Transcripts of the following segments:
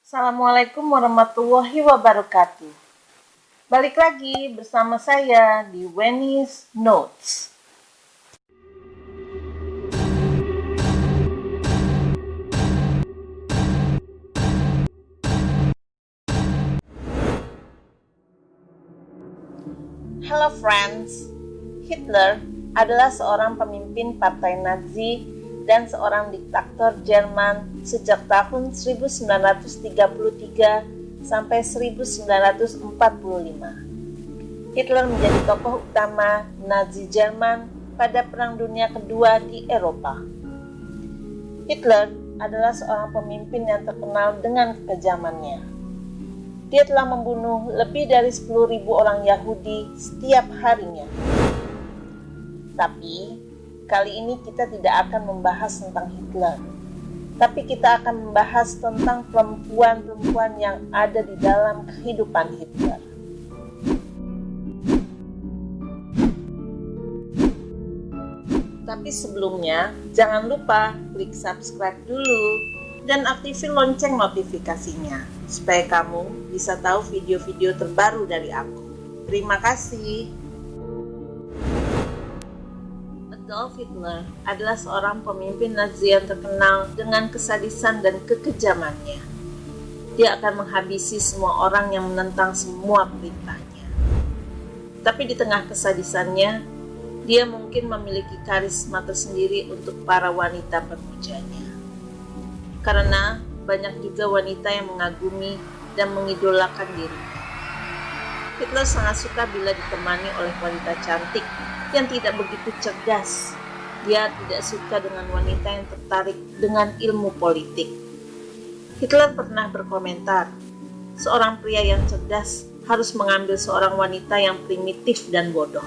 Assalamualaikum warahmatullahi wabarakatuh. Balik lagi bersama saya di Wenny's Notes. Hello friends. Hitler adalah seorang pemimpin partai Nazi dan seorang diktator Jerman sejak tahun 1933 sampai 1945. Hitler menjadi tokoh utama Nazi Jerman pada Perang Dunia Kedua di Eropa. Hitler adalah seorang pemimpin yang terkenal dengan kekejamannya. Dia telah membunuh lebih dari 10.000 orang Yahudi setiap harinya. Tapi, kali ini kita tidak akan membahas tentang Hitler. Tapi kita akan membahas tentang perempuan-perempuan yang ada di dalam kehidupan Hitler. Tapi sebelumnya, jangan lupa klik subscribe dulu dan aktifin lonceng notifikasinya supaya kamu bisa tahu video-video terbaru dari aku. Terima kasih. Adolf Hitler adalah seorang pemimpin Nazi yang terkenal dengan kesadisan dan kekejamannya. Dia akan menghabisi semua orang yang menentang semua perintahnya. Tapi di tengah kesadisannya, dia mungkin memiliki karisma tersendiri untuk para wanita pemujanya. Karena banyak juga wanita yang mengagumi dan mengidolakan dirinya. Hitler sangat suka bila ditemani oleh wanita cantik yang tidak begitu cerdas. Dia tidak suka dengan wanita yang tertarik dengan ilmu politik. Hitler pernah berkomentar, seorang pria yang cerdas harus mengambil seorang wanita yang primitif dan bodoh.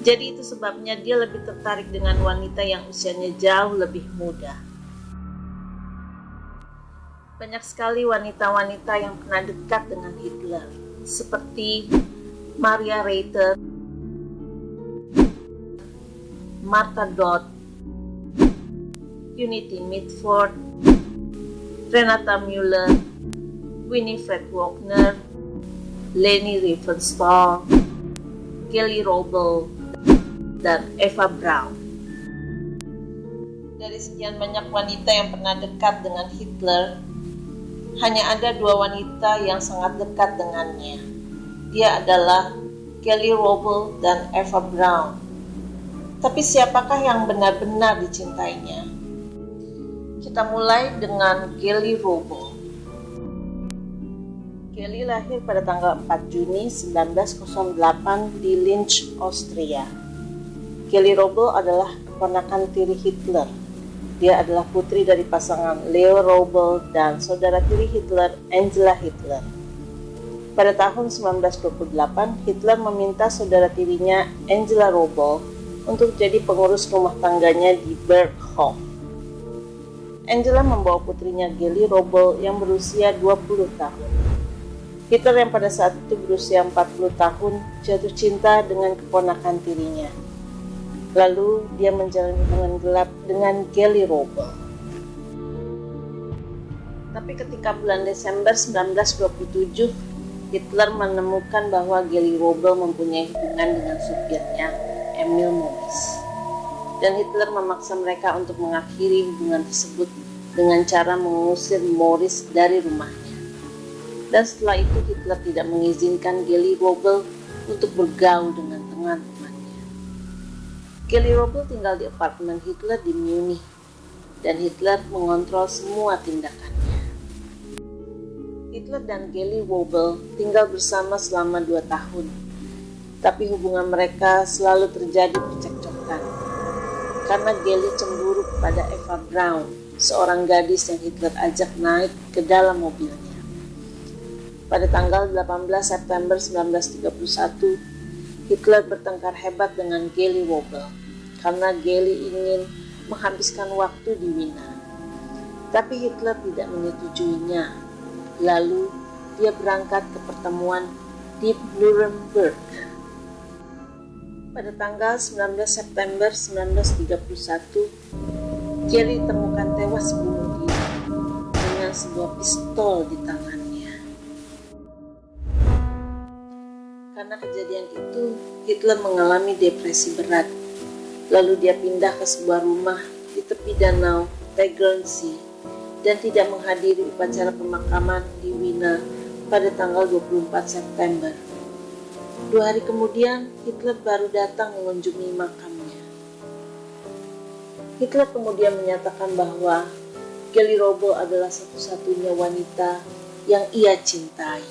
Jadi itu sebabnya dia lebih tertarik dengan wanita yang usianya jauh lebih muda. Banyak sekali wanita-wanita yang pernah dekat dengan Hitler, seperti Maria Reiter, Martha Dodd, Unity Mitford, Renata Müller, Winifred Wagner, Leni Riefenstahl, Kelly Robel, dan Eva Braun. Dari sekian banyak wanita yang pernah dekat dengan Hitler, hanya ada dua wanita yang sangat dekat dengannya. Dia adalah Kelly Robel dan Eva Braun. Tapi siapakah yang benar-benar dicintainya? Kita mulai dengan Kelly Robel. Kelly lahir pada tanggal 4 Juni 1908 di Linz, Austria. Kelly Robel adalah keponakan tiri Hitler. Dia adalah putri dari pasangan Leo Robel dan saudara tiri Hitler, Angela Hitler. Pada tahun 1928, Hitler meminta saudara tirinya, Angela Robel, untuk jadi pengurus rumah tangganya di Berghof. Angela membawa putrinya Kelly Robel yang berusia 20 tahun. Hitler yang pada saat itu berusia 40 tahun jatuh cinta dengan keponakan tirinya. Lalu dia menjalin hubungan gelap dengan Kelly Robel. Tapi ketika bulan Desember 1927, Hitler menemukan bahwa Kelly Robel mempunyai hubungan dengan supirnya, Emil Morris. Dan Hitler memaksa mereka untuk mengakhiri hubungan tersebut dengan cara mengusir Morris dari rumahnya. Dan setelah itu Hitler tidak mengizinkan Kelly Robel untuk bergaul dengan teman-temannya. Kelly Robel tinggal di apartemen Hitler di Munich, dan Hitler mengontrol semua tindakannya. Hitler dan Kelly Robel tinggal bersama selama 2 tahun, tapi hubungan mereka selalu terjadi percekcokan, karena Kelly cemburu kepada Eva Braun, seorang gadis yang Hitler ajak naik ke dalam mobilnya. Pada tanggal 18 September 1931, Hitler bertengkar hebat dengan Kelly Robel karena Kelly ingin menghabiskan waktu di Wina. Tapi Hitler tidak menyetujuinya. Lalu dia berangkat ke pertemuan di Nuremberg. Pada tanggal 19 September 1931, Kelly ditemukan tewas bunuh diri dengan sebuah pistol di tangannya. Karena kejadian itu, Hitler mengalami depresi berat. Lalu dia pindah ke sebuah rumah di tepi danau Tegernsee dan tidak menghadiri upacara pemakaman di Wina pada tanggal 24 September. 2 hari kemudian, Hitler baru datang mengunjungi makamnya. Hitler kemudian menyatakan bahwa Geli Robo adalah satu-satunya wanita yang ia cintai.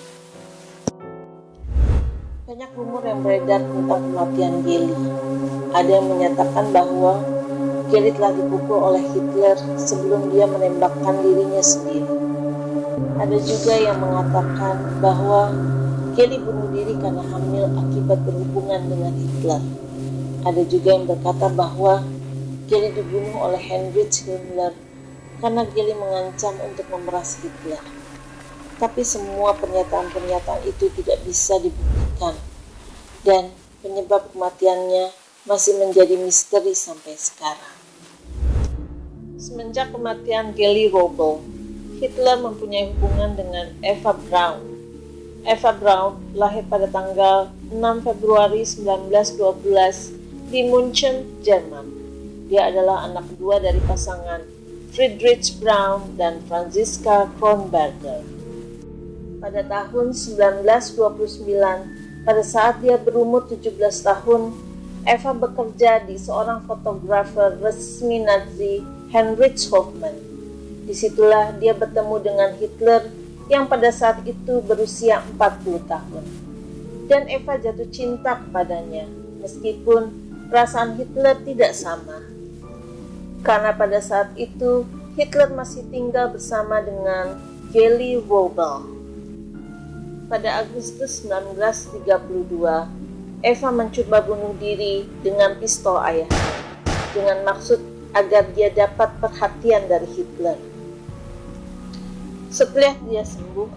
Banyak rumor yang beredar tentang kematian Geli. Ada yang menyatakan bahwa Geli telah dipukul oleh Hitler sebelum dia menembakkan dirinya sendiri. Ada juga yang mengatakan bahwa Geli bunuh diri karena hamil akibat berhubungan dengan Hitler. Ada juga yang berkata bahwa Geli dibunuh oleh Heinrich Himmler karena Geli mengancam untuk memeras Hitler. Tapi semua pernyataan-pernyataan itu tidak bisa dibuktikan, dan penyebab kematiannya masih menjadi misteri sampai sekarang. Semenjak kematian Geli Robo, Hitler mempunyai hubungan dengan Eva Braun. Eva Braun lahir pada tanggal 6 Februari 1912 di München, Jerman. Dia adalah anak kedua dari pasangan Friedrich Braun dan Franziska Kronberger. Pada tahun 1929, pada saat dia berumur 17 tahun, Eva bekerja di seorang fotografer resmi Nazi, Heinrich Hoffmann. Disitulah dia bertemu dengan Hitler yang pada saat itu berusia 40 tahun. Dan Eva jatuh cinta kepadanya, meskipun perasaan Hitler tidak sama. Karena pada saat itu, Hitler masih tinggal bersama dengan Geli Robo. Pada Agustus 1932, Eva mencoba bunuh diri dengan pistol ayahnya, dengan maksud agar dia dapat perhatian dari Hitler. Setelah dia sembuh,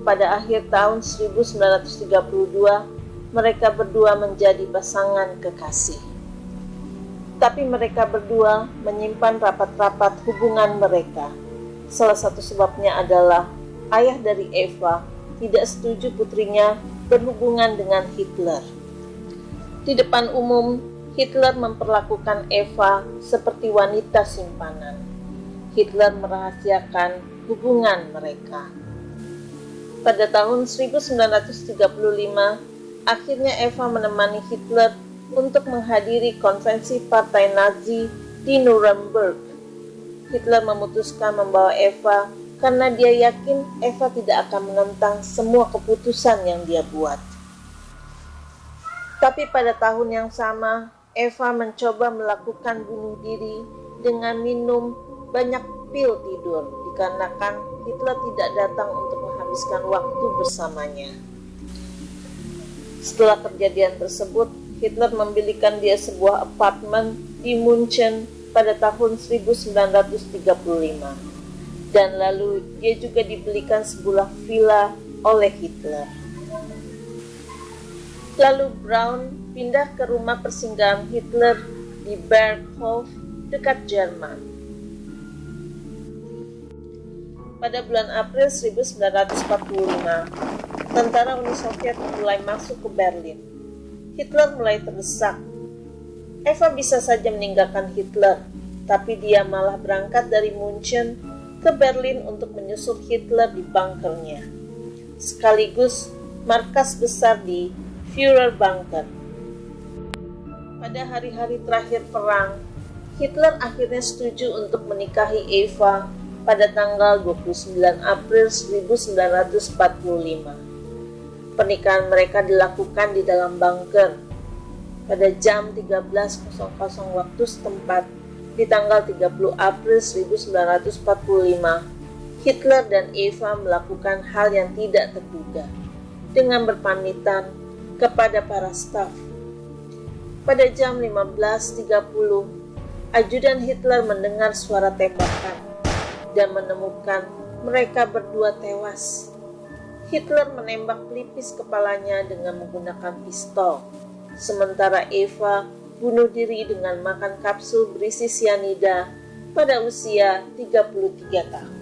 pada akhir tahun 1932, mereka berdua menjadi pasangan kekasih. Tapi mereka berdua menyimpan rapat-rapat hubungan mereka. Salah satu sebabnya adalah ayah dari Eva tidak setuju putrinya berhubungan dengan Hitler. Di depan umum, Hitler memperlakukan Eva seperti wanita simpanan. Hitler merahasiakan hubungan mereka. Pada tahun 1935, akhirnya Eva menemani Hitler untuk menghadiri konvensi partai Nazi di Nuremberg. Hitler memutuskan membawa Eva karena dia yakin Eva tidak akan menentang semua keputusan yang dia buat. Tapi pada tahun yang sama, Eva mencoba melakukan bunuh diri dengan minum banyak pil tidur, dikarenakan Hitler tidak datang untuk menghabiskan waktu bersamanya. Setelah kejadian tersebut, Hitler membelikan dia sebuah apartemen di München pada tahun 1935. Dan lalu dia juga dibelikan sebuah villa oleh Hitler. Lalu Braun pindah ke rumah persinggahan Hitler di Berghof dekat Jerman. Pada bulan April 1945, tentara Uni Soviet mulai masuk ke Berlin. Hitler mulai terdesak. Eva bisa saja meninggalkan Hitler, tapi dia malah berangkat dari München ke Berlin untuk menyusul Hitler di bunkernya, sekaligus markas besar di Führerbunker. Pada hari-hari terakhir perang, Hitler akhirnya setuju untuk menikahi Eva pada tanggal 29 April 1945. Pernikahan mereka dilakukan di dalam bunker pada jam 13.00 waktu setempat. Di tanggal 30 April 1945, Hitler dan Eva melakukan hal yang tidak terduga dengan berpamitan kepada para staf. Pada jam 15.30, ajudan Hitler mendengar suara tembakan dan menemukan mereka berdua tewas. Hitler menembak pelipis kepalanya dengan menggunakan pistol, sementara Eva bunuh diri dengan makan kapsul berisi sianida pada usia 33 tahun.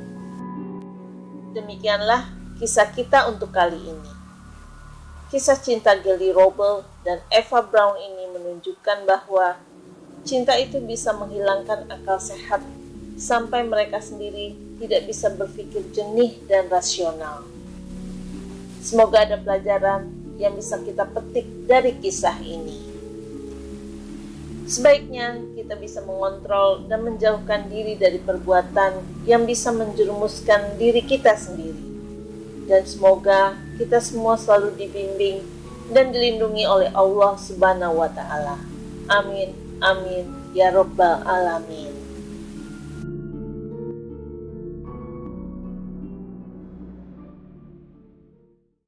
Demikianlah kisah kita untuk kali ini. Kisah cinta Gary Robel dan Eva Braun ini menunjukkan bahwa cinta itu bisa menghilangkan akal sehat sampai mereka sendiri tidak bisa berpikir jernih dan rasional. Semoga ada pelajaran yang bisa kita petik dari kisah ini. Sebaiknya kita bisa mengontrol dan menjauhkan diri dari perbuatan yang bisa menjerumuskan diri kita sendiri. Dan semoga kita semua selalu dibimbing dan dilindungi oleh Allah Subhanahu wa Ta'ala. Amin, amin, ya Rabbal Alamin.